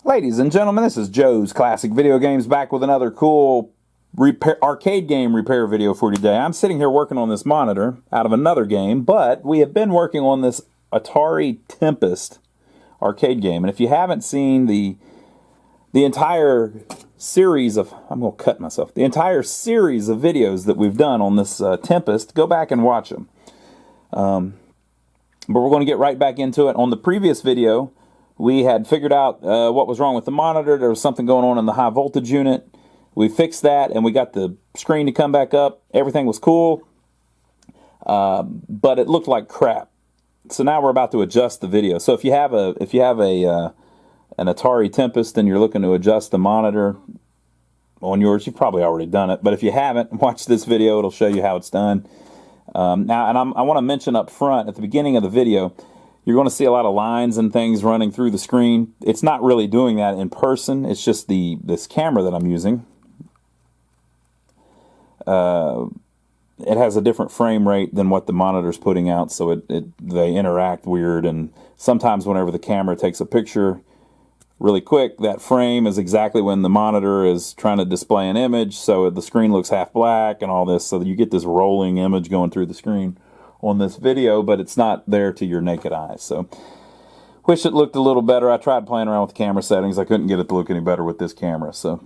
Ladies and gentlemen, this is Joe's Classic Video Games back with another cool arcade game repair video for today. I'm sitting here working on this monitor out of another game, but we have been working on this Atari Tempest arcade game. And if you haven't seen the entire series of, I'm going to cut myself, the entire series of videos that we've done on this Tempest, go back and watch them. But we're going to get right back into it. On the previous video, we had figured out what was wrong with the monitor. There was something going on in the high voltage unit. We fixed that, and we got the screen to come back up. Everything was cool, but it looked like crap. So now we're about to adjust the video. So if you have an Atari Tempest and you're looking to adjust the monitor on yours, you've probably already done it. But if you haven't, watch this video. It'll show you how it's done. I want to mention up front at the beginning of the video, you're going to see a lot of lines and things running through the screen. It's not really doing that in person. It's just this camera that I'm using. It has a different frame rate than what the monitor's putting out, so they interact weird. And sometimes whenever the camera takes a picture really quick, that frame is exactly when the monitor is trying to display an image, so the screen looks half black and all this, so that you get this rolling image going through the screen on this video, but it's not there to your naked eye. So wish it looked a little better. I tried playing around with the camera settings. I couldn't get it to look any better with this camera, so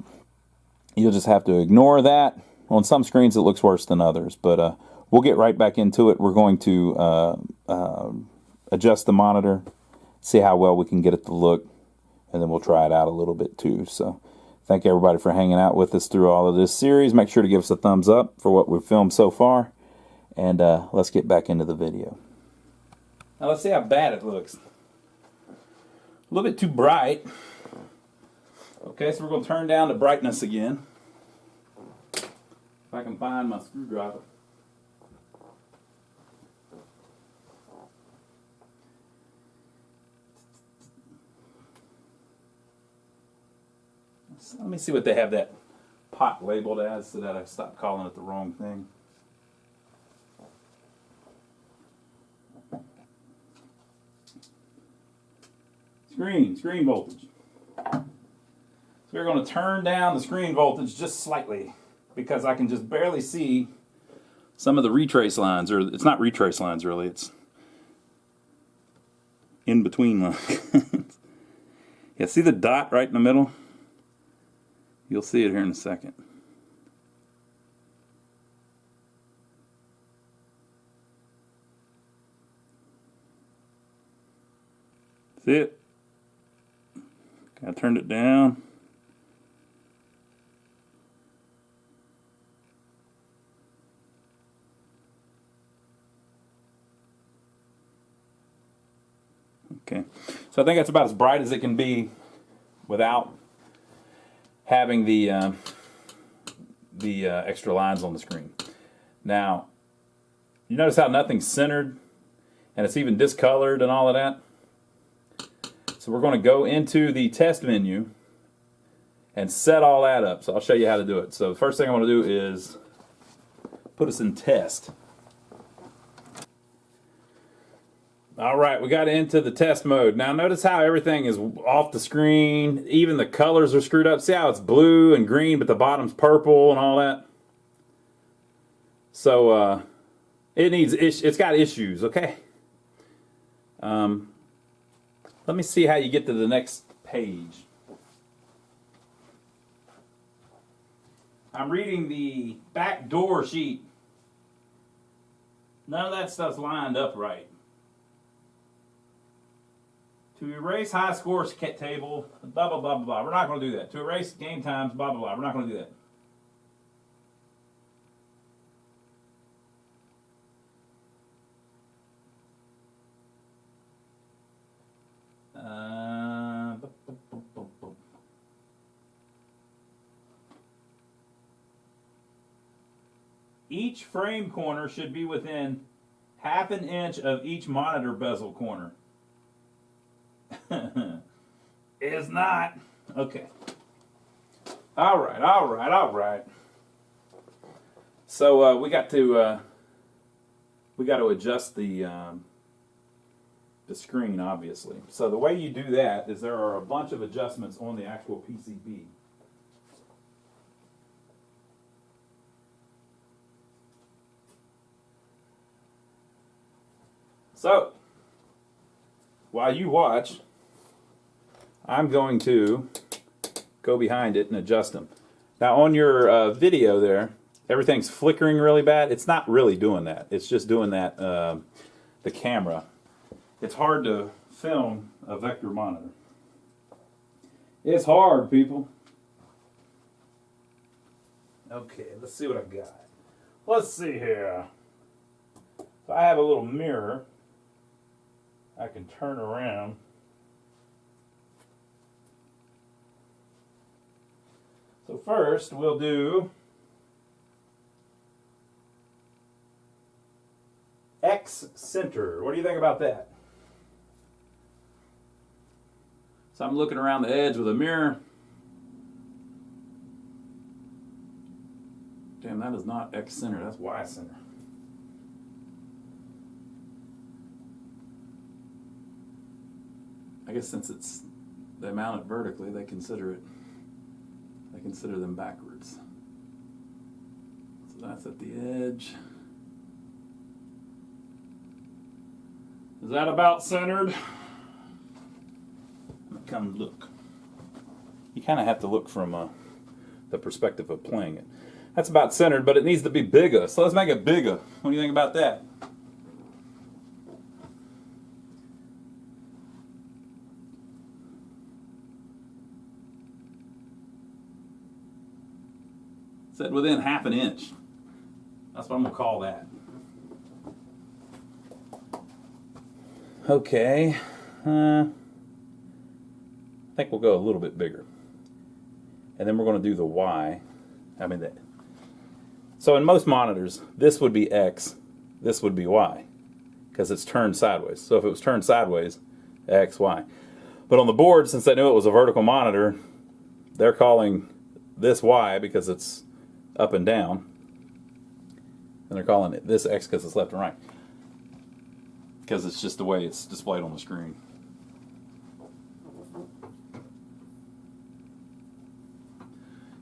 you'll just have to ignore that. On some screens it looks worse than others, but we'll get right back into it. We're going to adjust the monitor, see how well we can get it to look, and then we'll try it out a little bit too. So thank everybody for hanging out with us through all of this series. Make sure to give us a thumbs up for what we've filmed so far. And let's get back into the video. Now let's see how bad it looks. A little bit too bright. Okay, so we're going to turn down the brightness again. If I can find my screwdriver. Let me see what they have that pot labeled as so that I stop calling it the wrong thing. Screen voltage. So we're going to turn down the screen voltage just slightly because I can just barely see some of the retrace lines, or it's not retrace lines really, it's in between lines. Yeah, see the dot right in the middle? You'll see it here in a second. See it? I turned it down. Okay, so I think that's about as bright as it can be without having the extra lines on the screen. Now, you notice how nothing's centered and it's even discolored and all of that? So we're going to go into the test menu and set all that up. So I'll show you how to do it. So the first thing I want to do is put us in test. Alright, we got into the test mode. Now notice how everything is off the screen. Even the colors are screwed up. See how it's blue and green but the bottom's purple and all that? So it's got issues, okay? Let me see how you get to the next page. I'm reading the back door sheet. None of that stuff's lined up right. To erase high scores table, blah, blah, blah, blah. We're not going to do that. To erase game times, blah, blah, blah. We're not going to do that. Each frame corner should be within ½ an inch of each monitor bezel corner. Is not. Okay. Alright. So we got to adjust the the screen, obviously. So the way you do that is there are a bunch of adjustments on the actual PCB. So, while you watch, I'm going to go behind it and adjust them. Now on your video there, everything's flickering really bad. It's not really doing that. It's just doing that, the camera. It's hard to film a vector monitor. It's hard, people. Okay, let's see what I've got. Let's see here. So I have a little mirror I can turn around. So first we'll do X center. What do you think about that? So I'm looking around the edge with a mirror. Damn, that is not X center, that's Y center. I guess since it's they mount it vertically, they consider them backwards. So that's at the edge. Is that about centered? Come look. You kind of have to look from the perspective of playing it. That's about centered, but it needs to be bigger. So let's make it bigger. What do you think about that? Set within ½ an inch. That's what I'm gonna call that. Okay. I think we'll go a little bit bigger. And then we're going to do the Y. So in most monitors, this would be X, this would be Y, because it's turned sideways. So if it was turned sideways, X, Y. But on the board, since they knew it was a vertical monitor, they're calling this Y because it's up and down. And they're calling it this X because it's left and right. Because it's just the way it's displayed on the screen.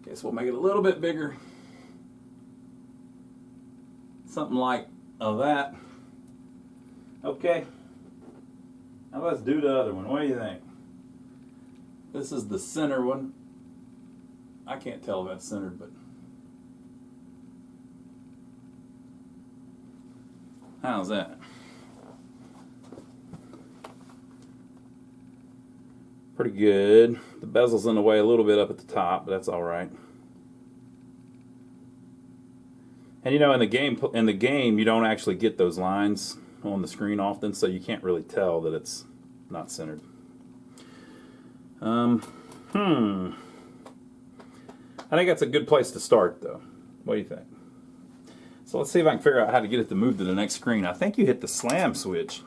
Okay, so we'll make it a little bit bigger. Something like that. Okay. Now let's do the other one. What do you think? This is the center one. I can't tell if that's centered, but how's that? Pretty good. The bezel's in the way a little bit up at the top, but that's all right. And you know, in the game, you don't actually get those lines on the screen often, so you can't really tell that it's not centered. I think that's a good place to start, though. What do you think? So let's see if I can figure out how to get it to move to the next screen. I think you hit the slam switch.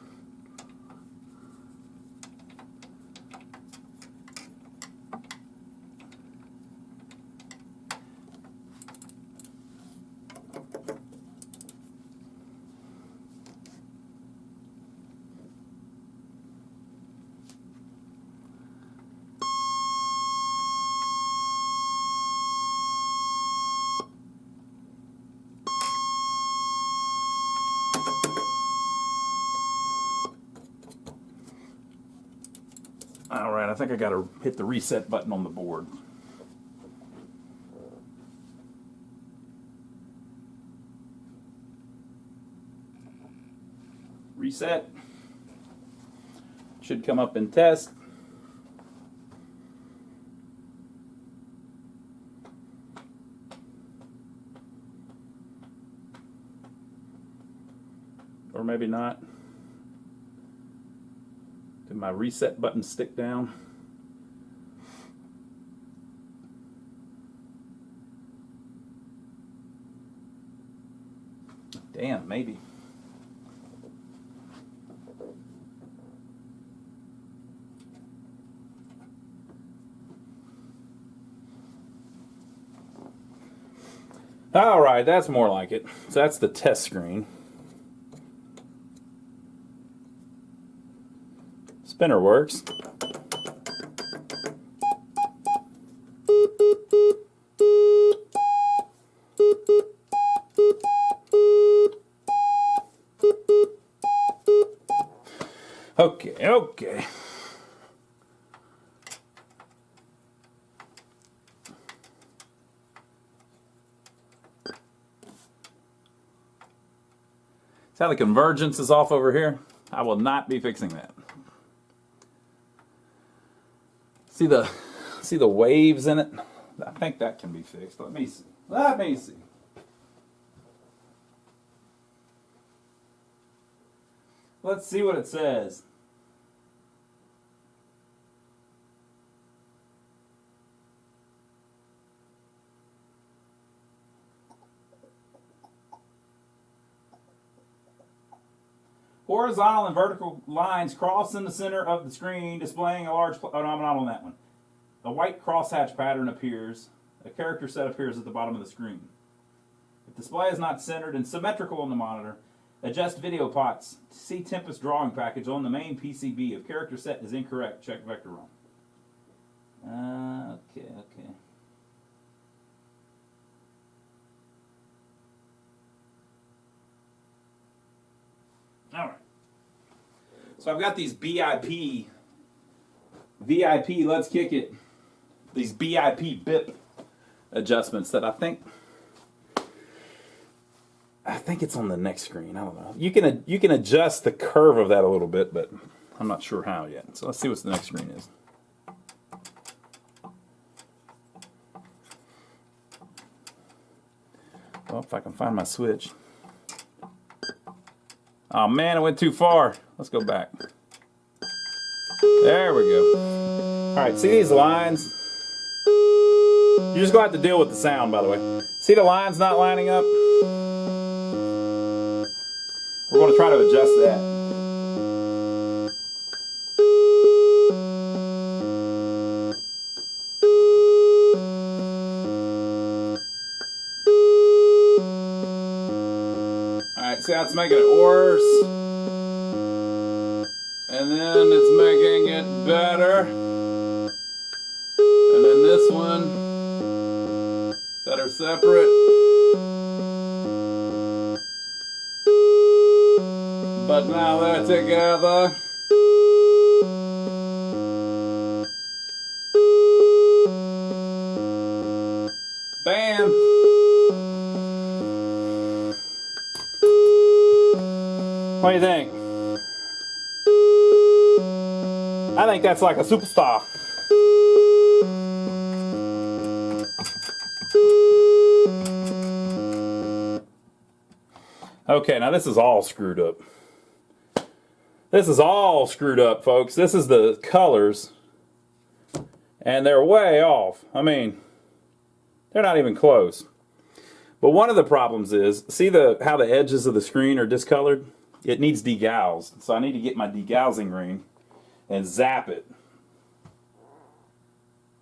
Alright, I think I gotta hit the reset button on the board. Reset. Should come up in test. Or maybe not. Did my reset button stick down? Damn, maybe. All right, that's more like it. So that's the test screen. Spinner works. Okay. See how the convergence is off over here? I will not be fixing that. See the waves in it? I think that can be fixed. Let me see. Let's see what it says. Horizontal and vertical lines cross in the center of the screen, displaying a large... Oh, no, I'm not on that one. A white crosshatch pattern appears. A character set appears at the bottom of the screen. If display is not centered and symmetrical on the monitor, adjust video pots. See Tempest drawing package on the main PCB. If character set is incorrect, check vector ROM. Okay. All right. So I've got these VIP, let's kick it, these BIP BIP adjustments that I think it's on the next screen. I don't know. You can adjust the curve of that a little bit, but I'm not sure how yet. So let's see what the next screen is. Well, if I can find my switch. Oh man, I went too far. Let's go back. There we go. All right, see these lines? You're just going to have to deal with the sound, by the way. See the lines not lining up? We're going to try to adjust that. Alright, see how it's making it worse? And then it's making it better. And then this one, that are separate. But now they're together. Bam! What do you think? I think that's like a superstar. Okay, now this is all screwed up. This is all screwed up, folks. This is the colors, and they're way off. I mean, they're not even close. But one of the problems is, see how the edges of the screen are discolored? It needs degaussed. So I need to get my degaussing ring and zap it.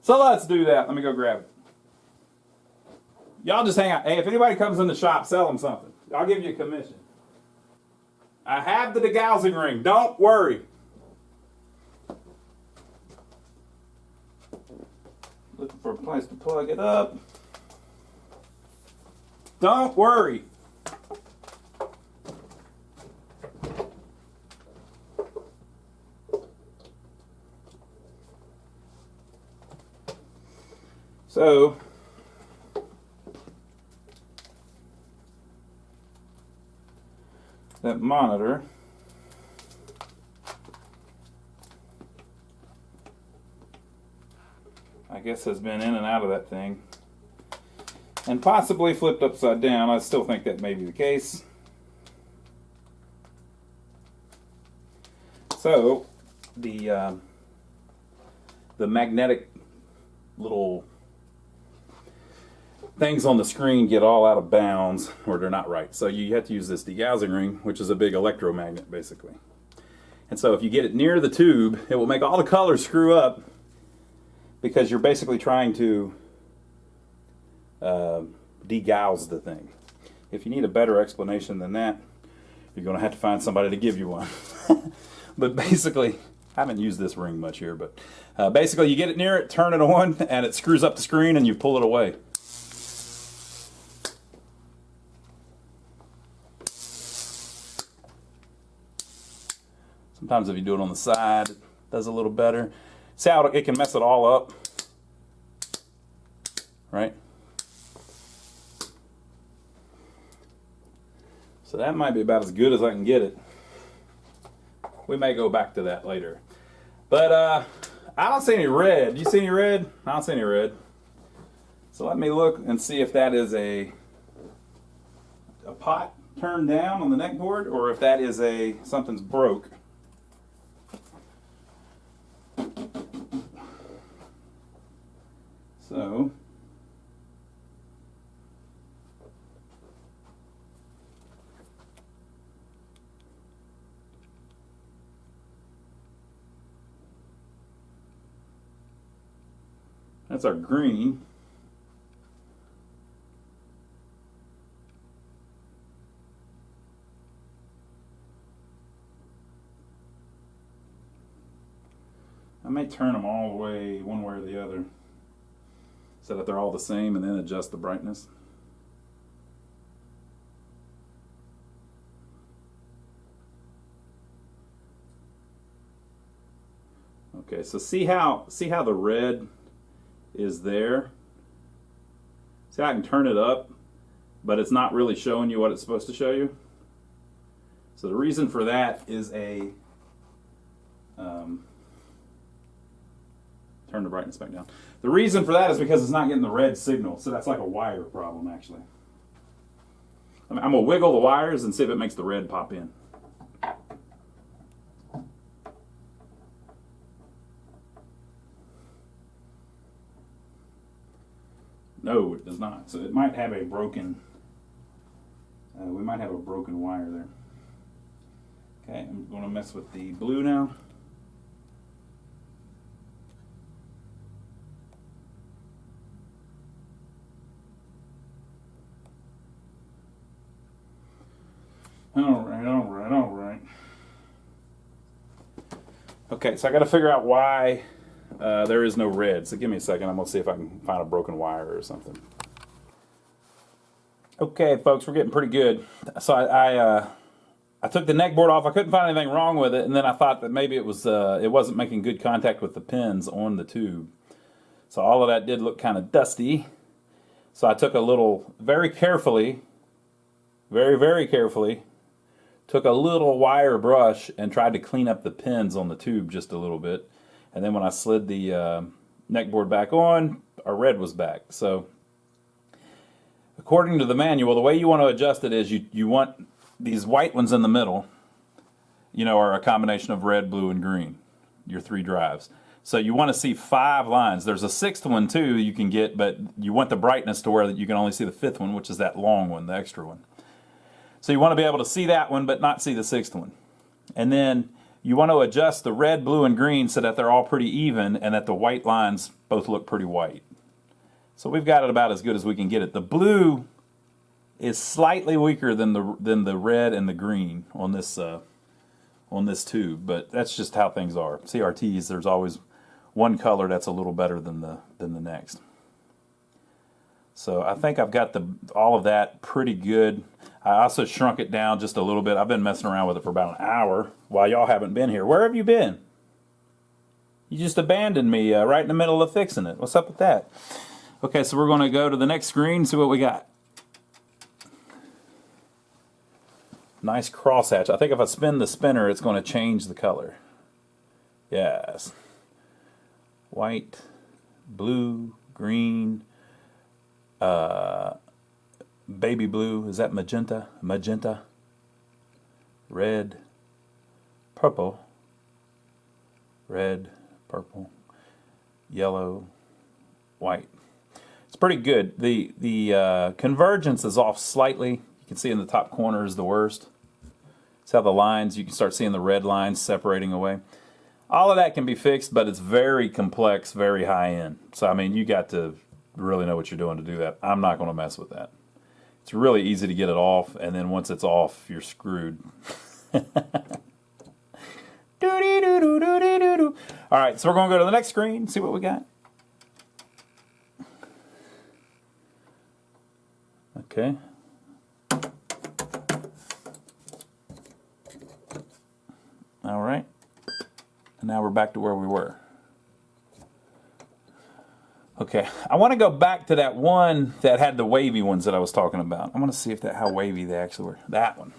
So let's do that. Let me go grab it. Y'all just hang out. Hey, if anybody comes in the shop, sell them something. I'll give you a commission. I have the degaussing ring. Don't worry. Looking for a place to plug it up. Don't worry. So, that monitor I guess has been in and out of that thing and possibly flipped upside down. I still think that may be the case. So the magnetic little things on the screen get all out of bounds, or they're not right. So you have to use this degaussing ring, which is a big electromagnet basically. And so if you get it near the tube, it will make all the colors screw up because you're basically trying to degauss the thing. If you need a better explanation than that, you're going to have to find somebody to give you one. But basically, I haven't used this ring much here, but basically you get it near it, turn it on, and it screws up the screen and you pull it away. Sometimes if you do it on the side, it does a little better. See how it can mess it all up, right? So that might be about as good as I can get it. We may go back to that later. But I don't see any red. Do you see any red? I don't see any red. So let me look and see if that is a pot turned down on the neck board, or if that is something's broke. So that's our green. I may turn them all the way one way or the other so that they're all the same, and then adjust the brightness. Okay, so see how the red is there? See how I can turn it up, but it's not really showing you what it's supposed to show you? So the reason for that is turn the brightness back down. The reason for that is because it's not getting the red signal, so that's like a wire problem actually. I'm gonna wiggle the wires and see if it makes the red pop in. No, it does not. So it might have a broken, we might have a broken wire there. Okay, I'm going to mess with the blue now. All right. Okay, so I got to figure out why there is no red. So give me a second. I'm going to see if I can find a broken wire or something. Okay, folks, we're getting pretty good. So I took the neck board off. I couldn't find anything wrong with it, and then I thought that maybe it wasn't making good contact with the pins on the tube. So all of that did look kind of dusty. So I took a little, very carefully, very carefully, took a little wire brush and tried to clean up the pins on the tube just a little bit. And then when I slid the neck board back on, our red was back. So according to the manual, the way you want to adjust it is you want these white ones in the middle, are a combination of red, blue, and green, your 3 drives. So you want to see 5 lines. There's a 6th one too you can get, but you want the brightness to where you can only see the 5th one, which is that long one, the extra one. So you want to be able to see that one, but not see the 6th one. And then you want to adjust the red, blue, and green so that they're all pretty even and that the white lines both look pretty white. So we've got it about as good as we can get it. The blue is slightly weaker than the red and the green on this tube, but that's just how things are. CRTs, there's always one color that's a little better than the next. So I think I've got all of that pretty good. I also shrunk it down just a little bit. I've been messing around with it for about an hour while y'all haven't been here. Where have you been? You just abandoned me right in the middle of fixing it. What's up with that? Okay, so we're going to go to the next screen and see what we got. Nice crosshatch. I think if I spin the spinner, it's going to change the color. Yes. White, blue, green, baby blue. Is that magenta? Magenta. Red, purple, red, purple, yellow, white. It's pretty good. The convergence is off slightly. You can see in the top corner is the worst. See how the lines, you can start seeing the red lines separating away. All of that can be fixed, but it's very complex, very high end. So, I mean, you got to really know what you're doing to do that. I'm not going to mess with that. It's really easy to get it off, and then once it's off, you're screwed. All right, so we're going to go to the next screen and see what we got. Okay. All right. And now we're back to where we were. Okay, I want to go back to that one that had the wavy ones that I was talking about. I want to see if how wavy they actually were. That one.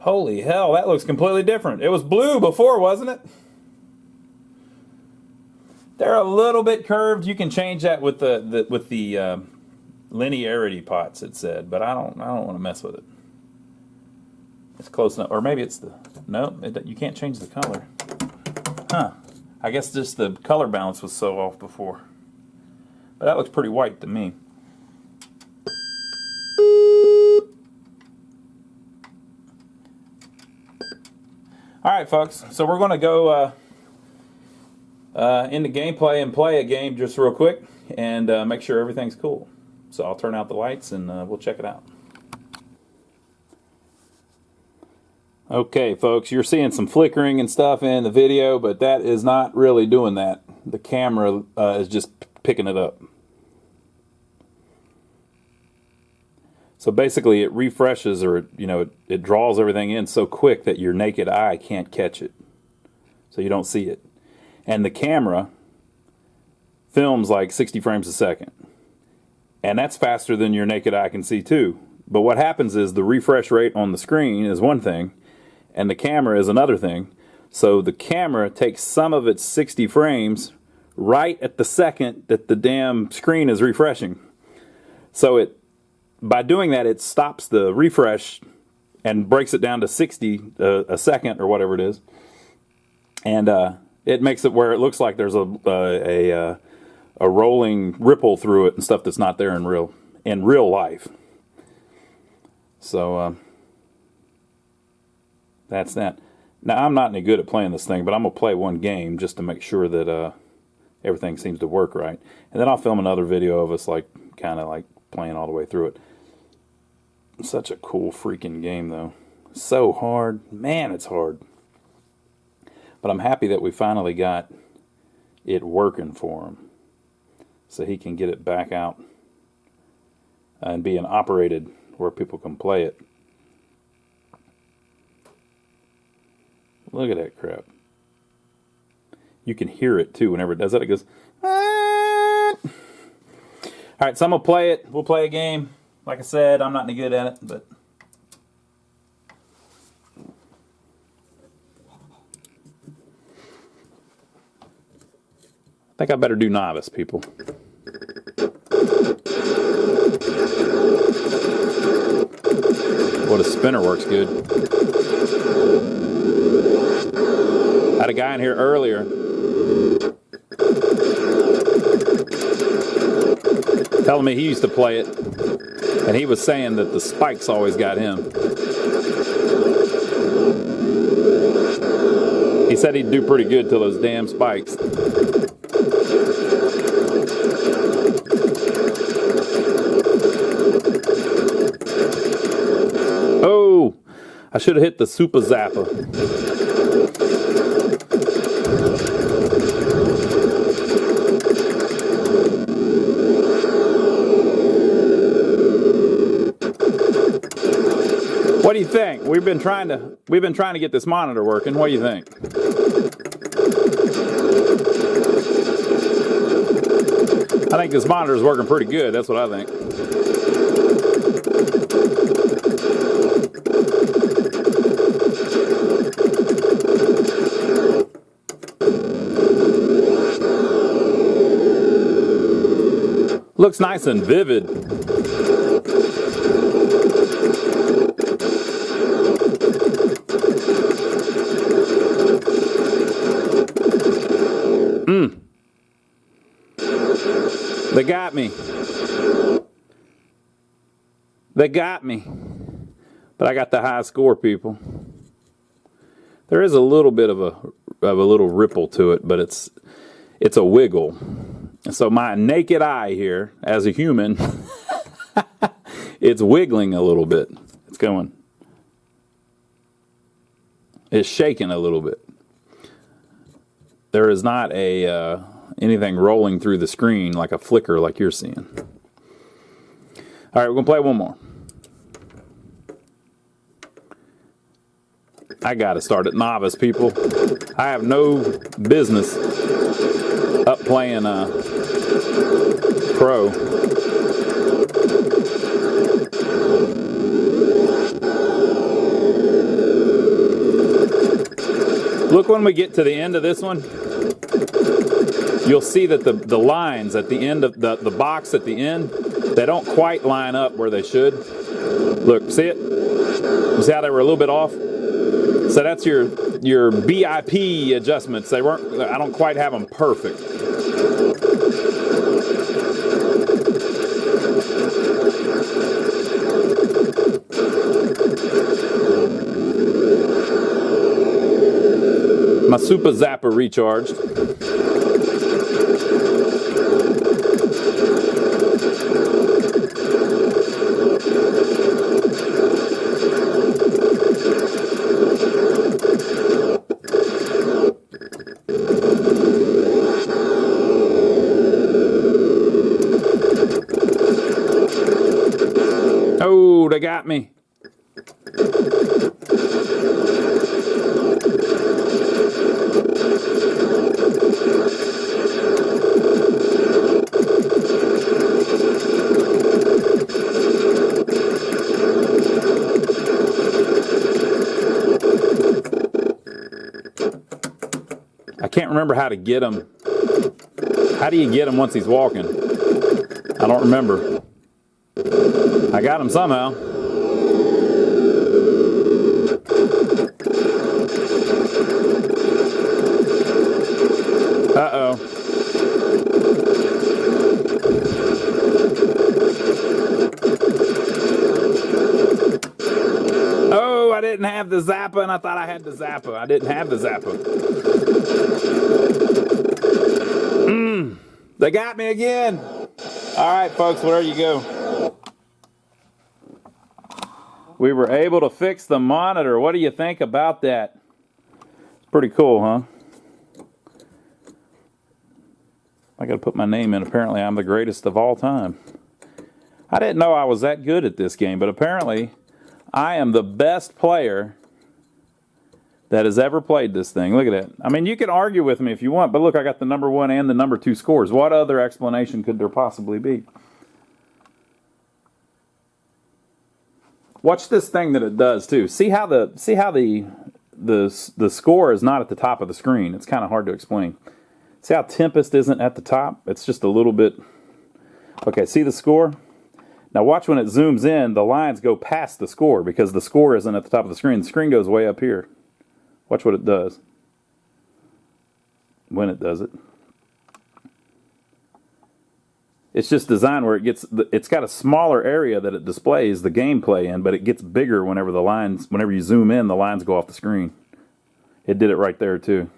Holy hell, that looks completely different. It was blue before, wasn't it? They're a little bit curved. You can change that with the linearity pots, it said, but I don't want to mess with it. It's close enough, or maybe it's the you can't change the color. Huh? I guess just the color balance was so off before. But that looks pretty white to me. All right, folks. So we're going to go into gameplay and play a game just real quick and make sure everything's cool. So I'll turn out the lights and we'll check it out. Okay, folks, you're seeing some flickering and stuff in the video, but that is not really doing that. The camera is just picking it up. So basically it refreshes, or it draws everything in so quick that your naked eye can't catch it. So you don't see it. And the camera films like 60 frames a second. And that's faster than your naked eye can see too. But what happens is the refresh rate on the screen is one thing, and the camera is another thing. So the camera takes some of its 60 frames right at the second that the damn screen is refreshing. So by doing that, it stops the refresh and breaks it down to 60 a second or whatever it is. And it makes it where it looks like there's a rolling ripple through it and stuff that's not there in real life. So that's that. Now, I'm not any good at playing this thing, but I'm going to play one game just to make sure that everything seems to work right. And then I'll film another video of us kind of playing all the way through it. Such a cool freaking game, though. So hard. Man, it's hard. But I'm happy that we finally got it working for him, so he can get it back out and being operated where people can play it. Look at that crap. You can hear it too whenever it does that. It goes, all right, so I'm going to play it. We'll play a game. Like I said, I'm not any good at it, but I think I better do novice, people. Well, the spinner works good. I had a guy in here earlier telling me he used to play it, and he was saying that the spikes always got him. He said he'd do pretty good till those damn spikes. Oh, I should have hit the super zapper. What do you think? We've been trying to get this monitor working. What do you think? I think this monitor is working pretty good. That's what I think. Looks nice and vivid. They got me. They got me. But I got the high score, people. There is a little bit of a little ripple to it, but it's a wiggle. And so my naked eye here, as a human, it's wiggling a little bit. It's going. is shaking a little bit. There is not a anything rolling through the screen like a flicker like you're seeing. All right, we're going to play one more. I got to start at novice, people. I have no business up playing pro. Look, when we get to the end of this one, you'll see that the lines at the end of the box at the end, they don't quite line up where they should. Look, see it? You see how they were a little bit off? So that's your BIP adjustments. They weren't. I don't quite have them perfect. My Super Zapper recharged. Oh, they got me. I can't remember how to get him. How do you get him once he's walking? I don't remember. I got him somehow. Uh-oh. Oh, I didn't have the Zappa, and I thought I had the Zappa. I didn't have the Zappa. They got me again. All right, folks, well, there you go. We were able to fix the monitor. What do you think about that? It's pretty cool, huh? I got to put my name in. Apparently, I'm the greatest of all time. I didn't know I was that good at this game, but apparently, I am the best player that has ever played this thing. Look at that. I mean, you can argue with me if you want, but look, I got the number 1 and the number 2 scores. What other explanation could there possibly be? Watch this thing that it does too. See how the score is not at the top of the screen. It's kind of hard to explain. See how Tempest isn't at the top? It's just a little bit. Okay, see the score? Now watch when it zooms in, the lines go past the score because the score isn't at the top of the screen. The screen goes way up here. Watch what it does when it does it. It's just designed where it's got a smaller area that it displays the gameplay in, but it gets bigger whenever whenever you zoom in, the lines go off the screen. It did it right there too.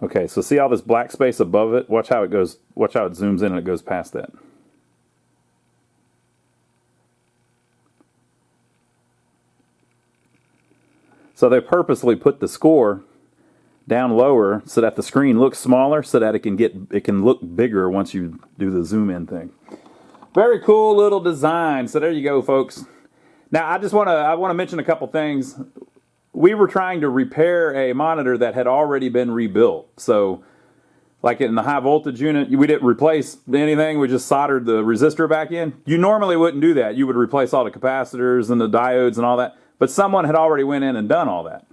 Okay, so see all this black space above it? Watch how it goes. Watch how it zooms in and it goes past that. So they purposely put the score down lower so that the screen looks smaller, so that it can look bigger once you do the zoom in thing. Very cool little design. So there you go, folks. Now I want to mention a couple things. We were trying to repair a monitor that had already been rebuilt. So like in the high voltage unit, we didn't replace anything. We just soldered the resistor back in. You normally wouldn't do that. You would replace all the capacitors and the diodes and all that. But someone had already went in and done all that.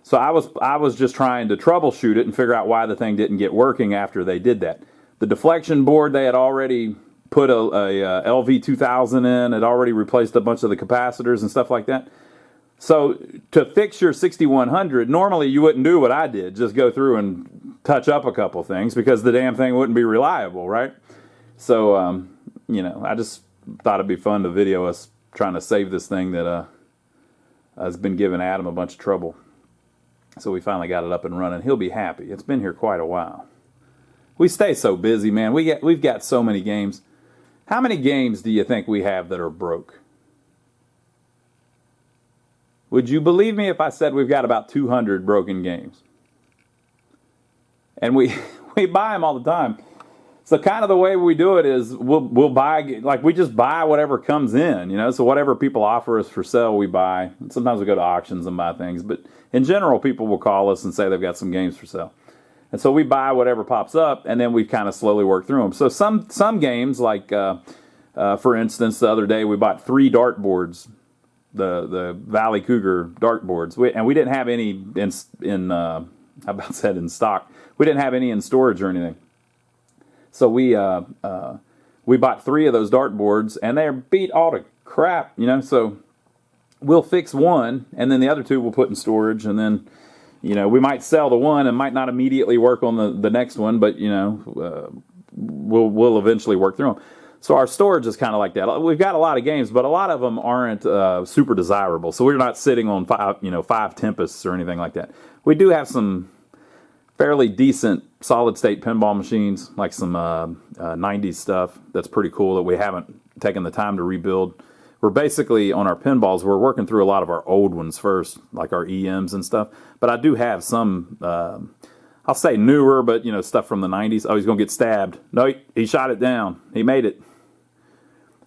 So I was just trying to troubleshoot it and figure out why the thing didn't get working after they did that. The deflection board, they had already put a LV2000 in. It already replaced a bunch of the capacitors and stuff like that. So to fix your 6100, normally you wouldn't do what I did, just go through and touch up a couple things because the damn thing wouldn't be reliable, right? So, you know, I just thought it'd be fun to video us trying to save this thing that has been giving Adam a bunch of trouble. So we finally got it up and running. He'll be happy. It's been here quite a while. We stay so busy, man. We've got so many games. How many games do you think we have that are broke? Would you believe me if I said we've got about 200 broken games? And we buy them all the time. So kind of the way we do it is we'll buy, like we just buy whatever comes in, you know. So whatever people offer us for sale, we buy. Sometimes we go to auctions and buy things, but in general, people will call us and say they've got some games for sale. And so we buy whatever pops up, and then we kind of slowly work through them. So some games, like for instance, the other day we bought 3 dartboards, the Valley Cougar dartboards, and we didn't have any in how about said in stock. We didn't have any in storage or anything. So we bought 3 of those dartboards, and they're beat all to crap, you know. So we'll fix one, and then the other 2 we'll put in storage, and then, you know, we might sell the one and might not immediately work on the next one, but, you know, we'll eventually work through them. So our storage is kind of like that. We've got a lot of games, but a lot of them aren't super desirable. So we're not sitting on 5 Tempests or anything like that. We do have some fairly decent solid-state pinball machines, like some 90s stuff that's pretty cool that we haven't taken the time to rebuild. We're basically, on our pinballs, we're working through a lot of our old ones first, like our EMs and stuff. But I do have some, I'll say newer, but, you know, stuff from the 90s. Oh, he's going to get stabbed. No, he shot it down. He made it.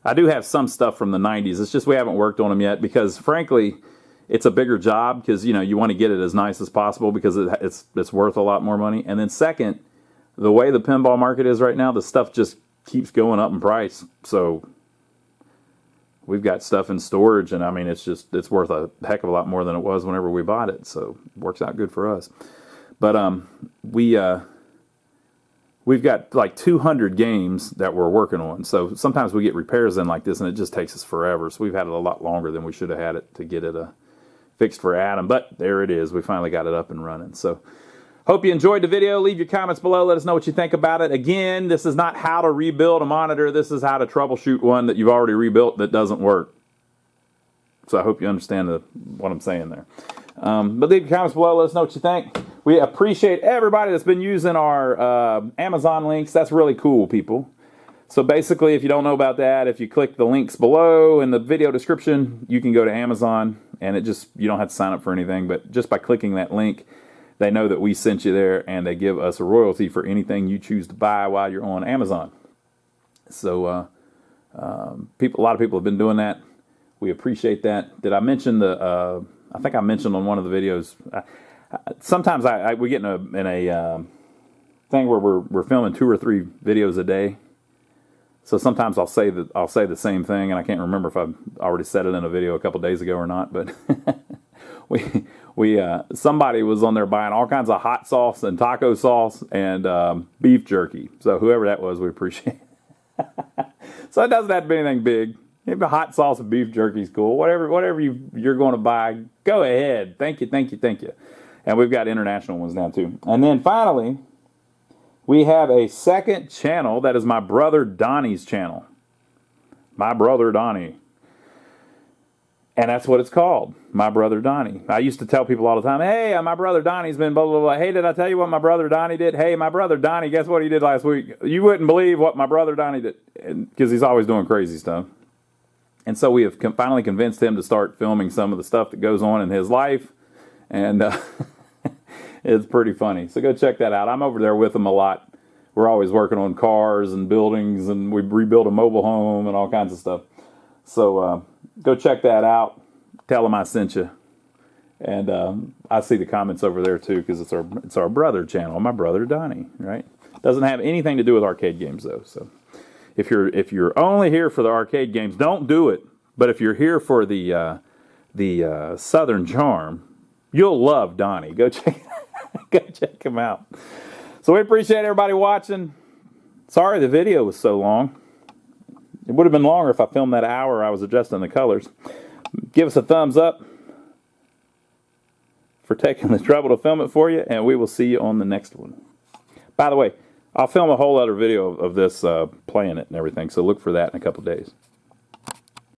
I do have some stuff from the 90s. It's just we haven't worked on them yet because, frankly, it's a bigger job because, you know, you want to get it as nice as possible because it's worth a lot more money. And then second, the way the pinball market is right now, the stuff just keeps going up in price. So we've got stuff in storage, and I mean, it's worth a heck of a lot more than it was whenever we bought it. So it works out good for us. But we've got like 200 games that we're working on. So sometimes we get repairs in like this, and it just takes us forever. So we've had it a lot longer than we should have had it to get it fixed for Adam, but there it is. We finally got it up and running. So hope you enjoyed the video. Leave your comments below. Let us know what you think about it. Again, this is not how to rebuild a monitor. This is how to troubleshoot one that you've already rebuilt that doesn't work. So I hope you understand what I'm saying there. But leave your comments below. Let us know what you think. We appreciate everybody that's been using our Amazon links. That's really cool, people. So basically, if you don't know about that, if you click the links below in the video description, you can go to Amazon, and you don't have to sign up for anything, but just by clicking that link, they know that we sent you there, and they give us a royalty for anything you choose to buy while you're on Amazon. So a lot of people have been doing that. We appreciate that. Did I mention I think I mentioned on one of the videos, sometimes we get in a thing where we're filming 2 or 3 videos a day. So sometimes I'll say the same thing, and I can't remember if I've already said it in a video a couple days ago or not. But somebody was on there buying all kinds of hot sauce and taco sauce and beef jerky. So whoever that was, we appreciate it. So it doesn't have to be anything big. Maybe hot sauce and beef jerky is cool. Whatever you're going to buy, go ahead. Thank you, thank you, thank you. And we've got international ones now too. And then finally, we have a second channel that is my brother Donnie's channel. My brother Donnie. And that's what it's called. My brother Donnie. I used to tell people all the time, hey, my brother Donnie's been blah, blah, blah. Hey, did I tell you what my brother Donnie did? Hey, my brother Donnie, guess what he did last week? You wouldn't believe what my brother Donnie did. Because he's always doing crazy stuff. And so we have finally convinced him to start filming some of the stuff that goes on in his life. And it's pretty funny. So go check that out. I'm over there with him a lot. We're always working on cars and buildings, and we rebuild a mobile home and all kinds of stuff. So go check that out. Tell him I sent you. And I see the comments over there too, because it's our brother channel, my brother Donnie, right? Doesn't have anything to do with arcade games though. So if you're only here for the arcade games, don't do it. But if you're here for the Southern Charm, you'll love Donnie. Go check him out. So we appreciate everybody watching. Sorry the video was so long. It would have been longer if I filmed that hour I was adjusting the colors. Give us a thumbs up for taking the trouble to film it for you, and we will see you on the next one. By the way, I'll film a whole other video of this playing it and everything, so look for that in a couple days.